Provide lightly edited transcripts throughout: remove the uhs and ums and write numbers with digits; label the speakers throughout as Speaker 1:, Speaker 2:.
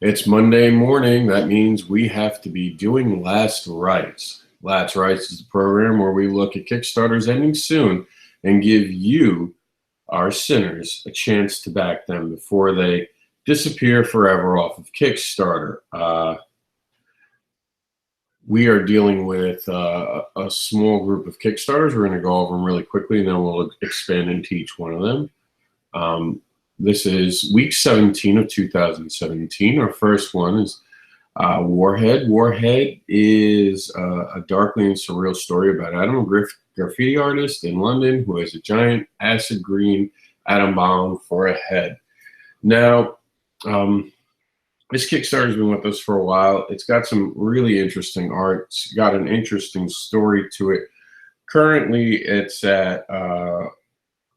Speaker 1: It's Monday morning. That means we have to be doing Last Rites. Last Rites is the program where we look at Kickstarters ending soon and give you, our sinners, a chance to back them before they disappear forever off of Kickstarter. We are dealing with a small group of Kickstarters. We're going to go over them really quickly, and then we'll expand into each one of them. This is week 17 of 2017. Our first one is Warhead. Warhead is a darkly and surreal story about Adam, a graffiti artist in London who has a giant acid green atom bomb for a head. Now, this Kickstarter's been with us for a while. It's got some really interesting art. It's got an interesting story to it. Currently, it's at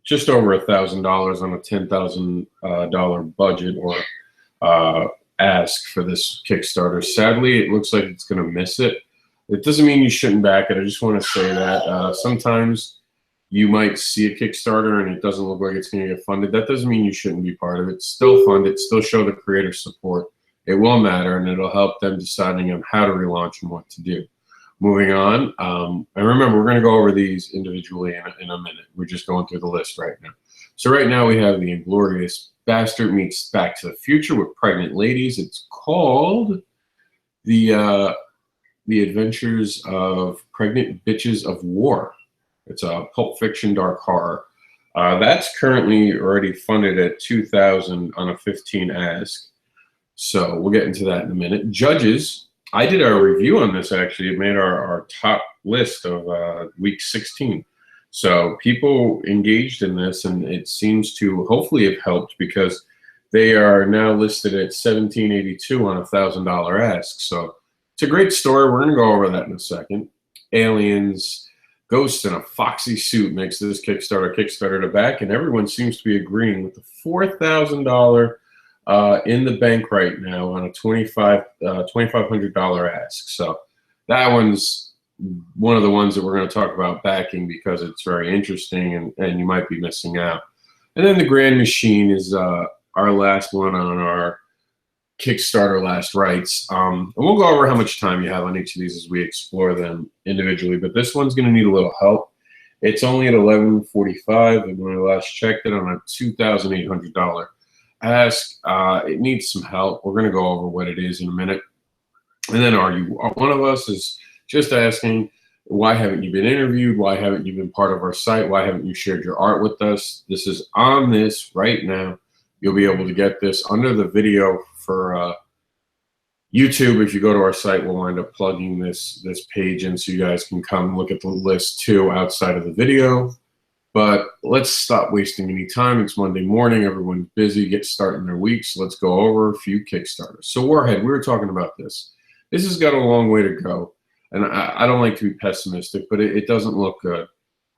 Speaker 1: just over $1,000 on a $10,000 budget or ask for this Kickstarter. Sadly, it looks like it's going to miss it. It doesn't mean you shouldn't back it. I just want to say that sometimes you might see a Kickstarter and it doesn't look like it's going to get funded. That doesn't mean you shouldn't be part of it. Still fund it. Still show the creator support. It will matter, and it'll help them deciding on how to relaunch and what to do. Moving on, and remember, we're going to go over these individually in a minute. We're just going through the list right now. So right now we have The Inglorious Bastard meets Back to the Future with pregnant ladies. It's called The Adventures of Pregnant Bitches of War. It's a Pulp Fiction dark horror. That's currently already funded at $2,000 on a 15 ask. So we'll get into that in a minute. Judges. I did a review on this, actually. It made our top list of week 16. So people engaged in this, and it seems to hopefully have helped because they are now listed at $1,782 on a $1,000 ask. So it's a great story. We're going to go over that in a second. Aliens, Ghost in a foxy suit makes this Kickstarter to back, and everyone seems to be agreeing with the $4,000 in the bank right now on a $2,500 ask. So that one's one of the ones that we're going to talk about backing because it's very interesting and you might be missing out. And then the Grand Machine is our last one on our Kickstarter Last Rites. And we'll go over how much time you have on each of these as we explore them individually. But this one's going to need a little help. It's only at $1,145, and when I last checked it on a $2,800 ask. It needs some help. We're going to go over what it is in a minute. And then one of us is just asking, why haven't you been interviewed? Why haven't you been part of our site? Why haven't you shared your art with us? This is on this right now. You'll be able to get this under the video for YouTube. If you go to our site, we'll wind up plugging this page in so you guys can come look at the list too outside of the video. But let's stop wasting any time. It's Monday morning. Everyone's busy, get starting their week. So let's go over a few Kickstarters. So Warhead, we were talking about this. This has got a long way to go. And I don't like to be pessimistic, but it doesn't look good.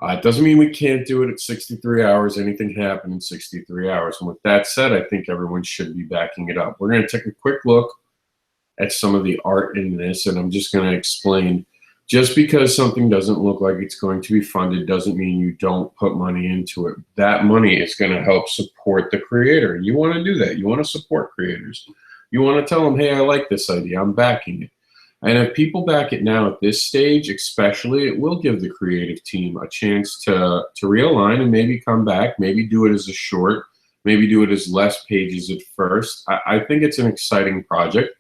Speaker 1: It doesn't mean we can't do it at 63 hours. Anything happen in 63 hours. And with that said, I think everyone should be backing it up. We're going to take a quick look at some of the art in this, and I'm just going to explain. Just because something doesn't look like it's going to be funded doesn't mean you don't put money into it. That money is going to help support the creator. You want to do that. You want to support creators. You want to tell them, hey, I like this idea. I'm backing it. And if people back it now at this stage, especially, it will give the creative team a chance to realign and maybe come back, maybe do it as a short, maybe do it as less pages at first. I think it's an exciting project.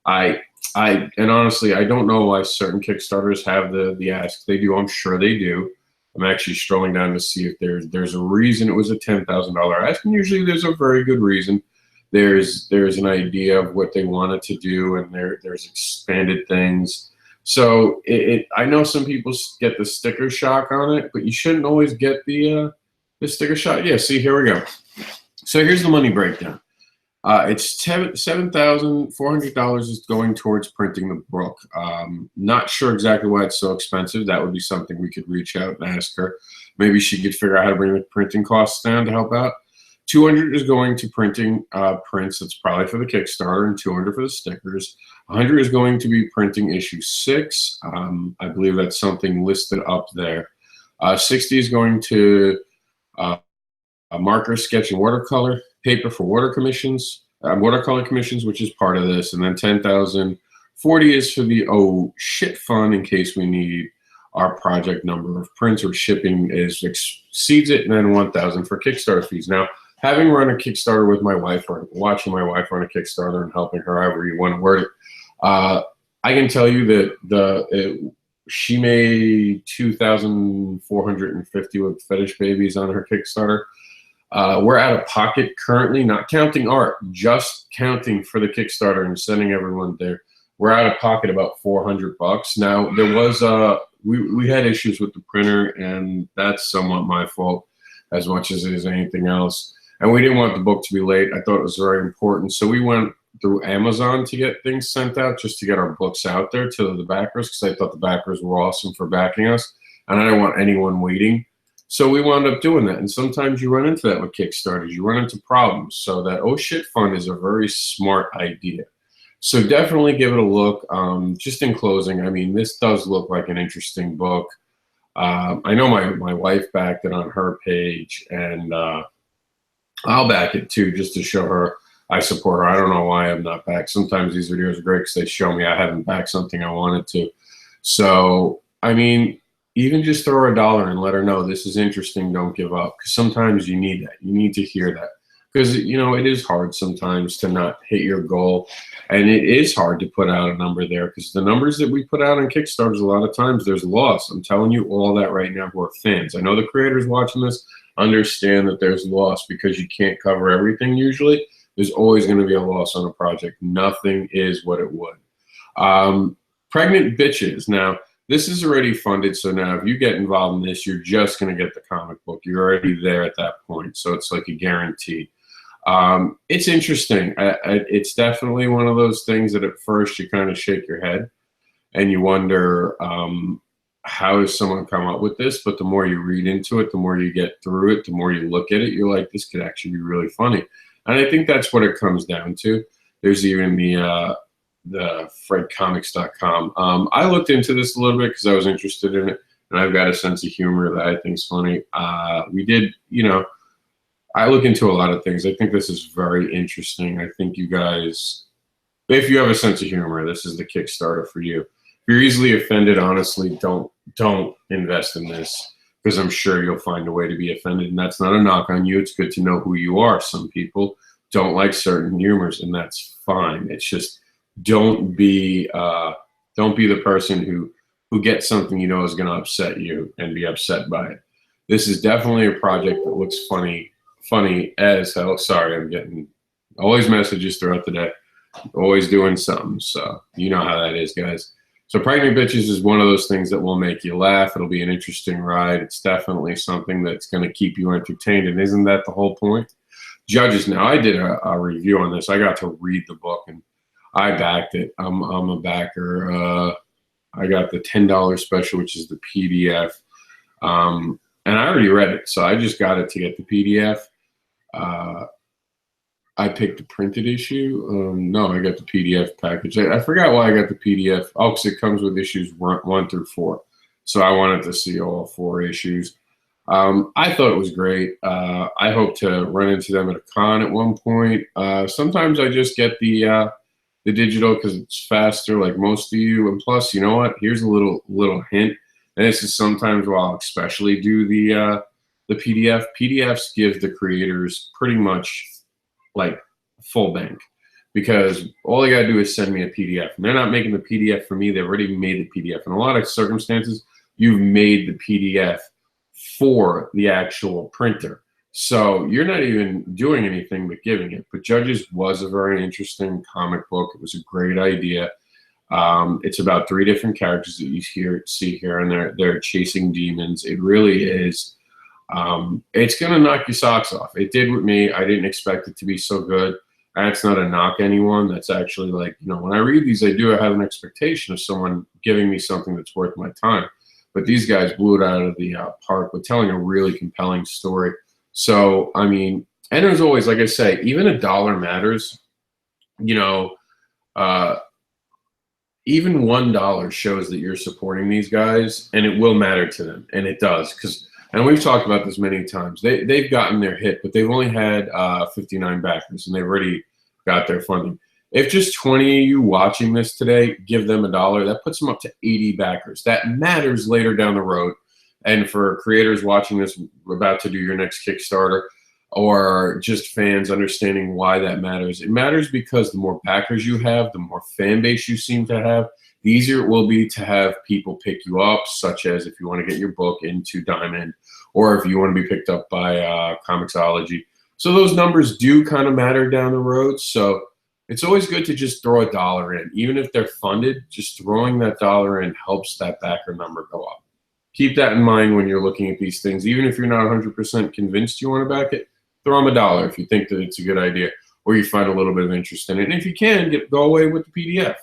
Speaker 1: And honestly, I don't know why certain Kickstarters have the ask they do. I'm sure they do. I'm actually strolling down to see if there's a reason it was a $10,000 ask, and usually there's a very good reason. There's an idea of what they wanted to do, and there's expanded things. So I know some people get the sticker shock on it, but you shouldn't always get the sticker shock. Yeah, see, here we go. So here's the money breakdown. It's $7,400 is going towards printing the book. Not sure exactly why it's so expensive. That would be something we could reach out and ask her. Maybe she could figure out how to bring the printing costs down to help out. $200 is going to printing prints. That's probably for the Kickstarter, and $200 for the stickers. $100 is going to be printing issue 6. I believe that's something listed up there. $60 is going to a marker, sketch, and watercolor. Paper for water commissions. watercolor commissions, which is part of this, and then 10,040 is for the oh shit fund in case we need our project number of prints or shipping exceeds it, and then 1,000 for Kickstarter fees. Now, having run a Kickstarter with my wife, or watching my wife run a Kickstarter and helping her, however you want to word it, I can tell you that she made 2,450 with Fetish Babies on her Kickstarter. We're out of pocket currently, not counting art, just counting for the Kickstarter and sending everyone there. We're out of pocket about $400. Now, there was we had issues with the printer, and that's somewhat my fault as much as it is anything else. And we didn't want the book to be late. I thought it was very important. So we went through Amazon to get things sent out, just to get our books out there to the backers, because I thought the backers were awesome for backing us, and I didn't want anyone waiting. So we wound up doing that. And sometimes you run into that with Kickstarters. You run into problems. So that oh shit fund is a very smart idea. So definitely give it a look. Just in closing, I mean, this does look like an interesting book. I know my wife backed it on her page, and I'll back it too, just to show her I support her. I don't know why I'm not back. Sometimes these videos are great because they show me I haven't backed something I wanted to. So, I mean, even just throw her $1 and let her know this is interesting, don't give up. Because sometimes you need that. You need to hear that. Because, you know, it is hard sometimes to not hit your goal. And it is hard to put out a number there, because the numbers that we put out on Kickstarters, a lot of times there's loss. I'm telling you all that right now who are fans. I know the creators watching this understand that there's loss because you can't cover everything usually. There's always going to be a loss on a project. Nothing is what it would. Pregnant Bitches. Now, this is already funded, so now if you get involved in this, you're just going to get the comic book. You're already there at that point, so it's like a guarantee. It's interesting. It's definitely one of those things that at first you kind of shake your head and you wonder, how does someone come up with this? But the more you read into it, the more you get through it, the more you look at it, you're like, this could actually be really funny. And I think that's what it comes down to. There's even the fredcomics.com. I looked into this a little bit because I was interested in it, and I've got a sense of humor that I think is funny. We did, you know, I look into a lot of things. I think this is very interesting. I think you guys, if you have a sense of humor, this is the Kickstarter for you. If you're easily offended, honestly, don't invest in this, because I'm sure you'll find a way to be offended, and that's not a knock on you. It's good to know who you are. Some people don't like certain humors, and that's fine. It's just don't be the person who gets something you know is going to upset you and be upset by it. This is definitely a project that looks funny as hell. Sorry, I'm getting always messages throughout the day, always doing something. So you know how that is, guys. So Pregnant Bitches is one of those things that will make you laugh. It'll be an interesting ride. It's definitely something that's going to keep you entertained, and isn't that the whole point? Judges. Now, I did a review on this. I got to read the book, and I backed it. I'm a backer. I got the $10 special, which is the PDF, and I already read it, so I just got it to get the PDF. I picked the printed issue. No, I got the PDF package. I forgot why I got the PDF. Oh, because it comes with issues 1 through 4. So I wanted to see all 4 issues. I thought it was great. I hope to run into them at a con at one point. Sometimes I just get the digital because it's faster, like most of you. And plus, you know what? Here's a little hint. And this is sometimes why I'll especially do the PDF. PDFs give the creators pretty much like full bank, because all they got to do is send me a PDF. And they're not making the PDF for me. They've already made the PDF. In a lot of circumstances, you've made the PDF for the actual printer. So you're not even doing anything but giving it. But Judges was a very interesting comic book. It was a great idea. It's about 3 different characters that you see here, and they're chasing demons. It really is. It's going to knock your socks off. It did with me. I didn't expect it to be so good. That's not a knock anyone. That's actually like, you know, when I read these, I do have an expectation of someone giving me something that's worth my time. But these guys blew it out of the park with telling a really compelling story. So, I mean, and as always, like I say, even $1 matters. You know, even $1 shows that you're supporting these guys, and it will matter to them. And it does, because, and we've talked about this many times, they've gotten their hit, but they've only had 59 backers, and they've already got their funding. If just 20 of you watching this today give them $1, that puts them up to 80 backers. That matters later down the road. And for creators watching this, about to do your next Kickstarter, or just fans understanding why that matters. It matters because the more backers you have, the more fan base you seem to have, the easier it will be to have people pick you up, such as if you want to get your book into Diamond, or if you want to be picked up by Comixology. So those numbers do kind of matter down the road. So it's always good to just throw $1 in. Even if they're funded, just throwing that $1 in helps that backer number go up. Keep that in mind when you're looking at these things. Even if you're not 100% convinced you want to back it, throw them $1 if you think that it's a good idea, or you find a little bit of interest in it. And if you can, go away with the PDF.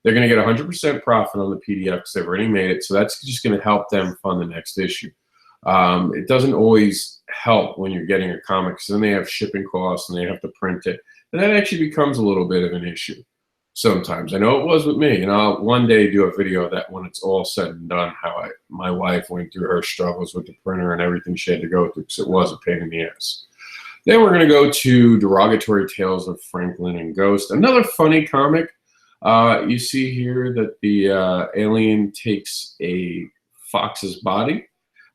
Speaker 1: They're going to get 100% profit on the PDF because they've already made it. So that's just going to help them fund the next issue. It doesn't always help when you're getting a comic, because then they have shipping costs and they have to print it. And that actually becomes a little bit of an issue sometimes. I know it was with me. And I'll one day do a video of that when it's all said and done, how my wife went through her struggles with the printer and everything she had to go through, because it was a pain in the ass. Then we're going to go to Derogatory Tales of Franklin and Ghost. Another funny comic. You see here that the alien takes a fox's body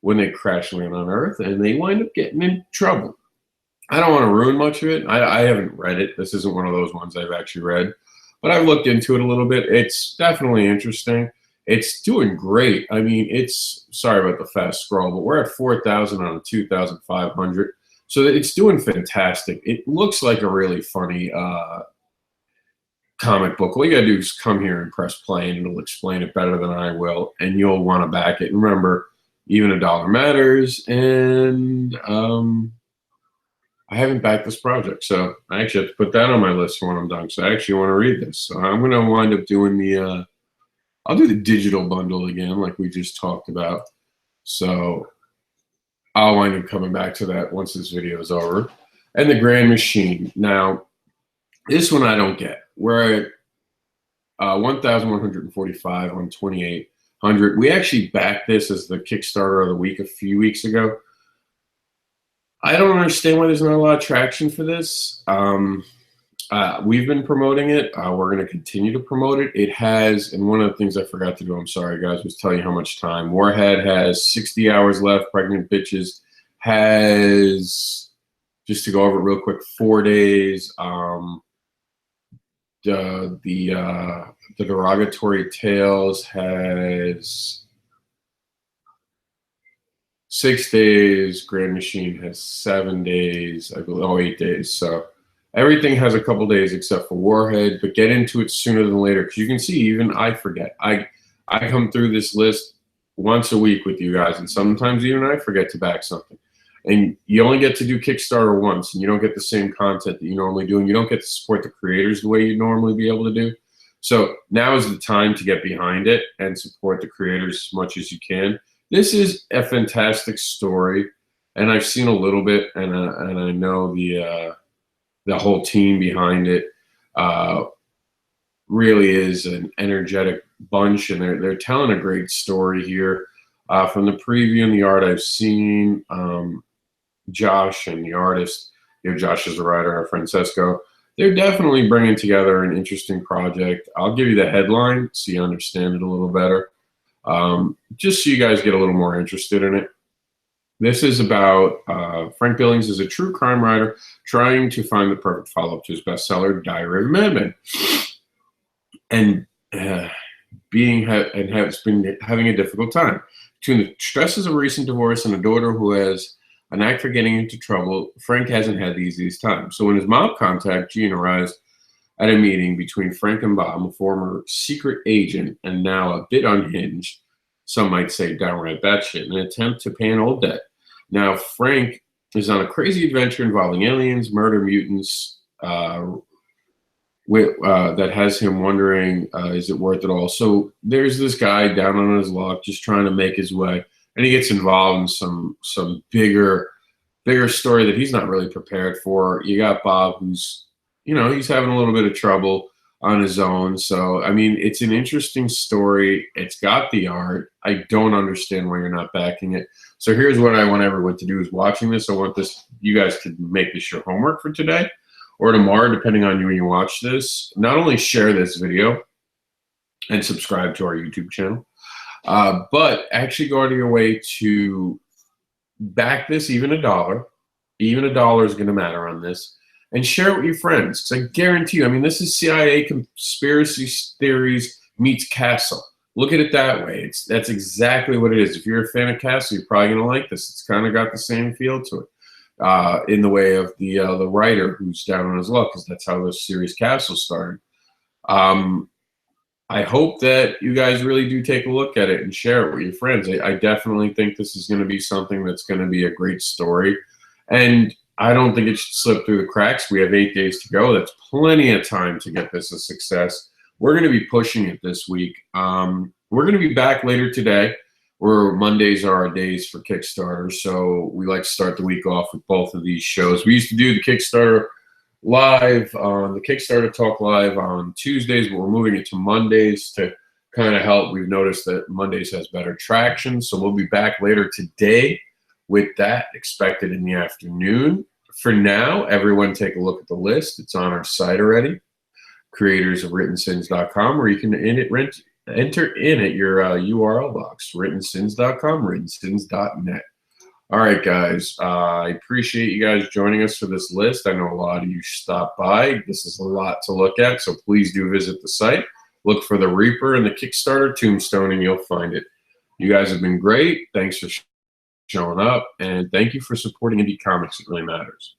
Speaker 1: when they crash land on Earth, and they wind up getting in trouble. I don't want to ruin much of it. I haven't read it. This isn't one of those ones I've actually read, but I've looked into it a little bit. It's definitely interesting. It's doing great. I mean, sorry about the fast scroll, but we're at 4,000 on a 2,500. So it's doing fantastic. It looks like a really funny comic book. All you gotta do is come here and press play, and it'll explain it better than I will, and you'll want to back it. And remember, even $1 matters. And I haven't backed this project, so I actually have to put that on my list for when I'm done. So I actually want to read this. So I'm gonna wind up doing the I'll do the digital bundle again, like we just talked about. So I'll wind up coming back to that once this video is over. And the Grand Machine. Now, this one I don't get. We're at 1,145 on 2,800. We actually backed this as the Kickstarter of the week a few weeks ago. I don't understand why there's not a lot of traction for this. We've been promoting it. We're going to continue to promote it. It has, and one of the things I forgot to do, I'm sorry guys, was tell you how much time. Warhead has 60 hours left. Pregnant Bitches has, just to go over it real quick, 4 days. The Derogatory Tales has 6 days. Grand Machine has 7 days. I believe, 8 days. So everything has a couple days except for Warhead, but get into it sooner than later, because you can see even I forget. I come through this list once a week with you guys, and sometimes even I forget to back something. And you only get to do Kickstarter once, and you don't get the same content that you normally do, and you don't get to support the creators the way you normally be able to do. So now is the time to get behind it and support the creators as much as you can. This is a fantastic story, and I've seen a little bit, and I know the whole team behind it really is an energetic bunch, and they're telling a great story here. From the preview and the art I've seen, Josh and the artist, Josh is the writer, our friend Sesko, they're definitely bringing together an interesting project. I'll give you the headline so you understand it a little better, just so you guys get a little more interested in it. This is about Frank Billings is a true crime writer trying to find the perfect follow-up to his bestseller, Diary of a Madman, and has been having a difficult time. Between the stresses of a recent divorce and a daughter who has a knack for getting into trouble, Frank hasn't had the easiest time. So when his mom contacted Gene arrives at a meeting between Frank and Bob, a former secret agent and now a bit unhinged, some might say downright batshit, in an attempt to pay an old debt. Now Frank is on a crazy adventure involving aliens, murder, mutants, that has him wondering, is it worth it all? So there's this guy down on his luck just trying to make his way, and he gets involved in some bigger story that he's not really prepared for. You got Bob, who's, he's having a little bit of trouble on his own. So, I mean, it's an interesting story. It's got the art. I don't understand why you're not backing it. So here's what I want everyone to do is watching this. I want you guys to make this your homework for today. or tomorrow, depending on when you watch this, not only share this video and subscribe to our YouTube channel, but actually go out of your way to back this. Even a dollar is going to matter on this, and share it with your friends, because I guarantee you, I mean, this is CIA conspiracy theories meets Castle. Look at it that way. That's exactly what it is. If you're a fan of Castle, you're probably going to like this. It's kind of got the same feel to it, in the way of the writer who's down on his luck, because that's how the series Castle started. I hope that you guys really do take a look at it and share it with your friends. I definitely think this is going to be something that's going to be a great story. And I don't think it should slip through the cracks. We have 8 days to go. That's plenty of time to get this a success. We're going to be pushing it this week. We're going to be back later today, where Mondays are our days for Kickstarter. So we like to start the week off with both of these shows. We used to do the Kickstarter live on the Kickstarter Talk Live on Tuesdays, but we're moving it to Mondays to kind of help. We've noticed that Mondays has better traction, so we'll be back later today with that, expected in the afternoon. For now, everyone take a look at the list. It's on our site already, creatorsofwrittensins.com, where you can enter in at your URL box, writtensins.com, writtensins.net. All right, guys, I appreciate you guys joining us for this list. I know a lot of you stopped by. This is a lot to look at, so please do visit the site. Look for the Reaper and the Kickstarter tombstone, and you'll find it. You guys have been great. Thanks for showing up, and thank you for supporting indie comics. It really matters.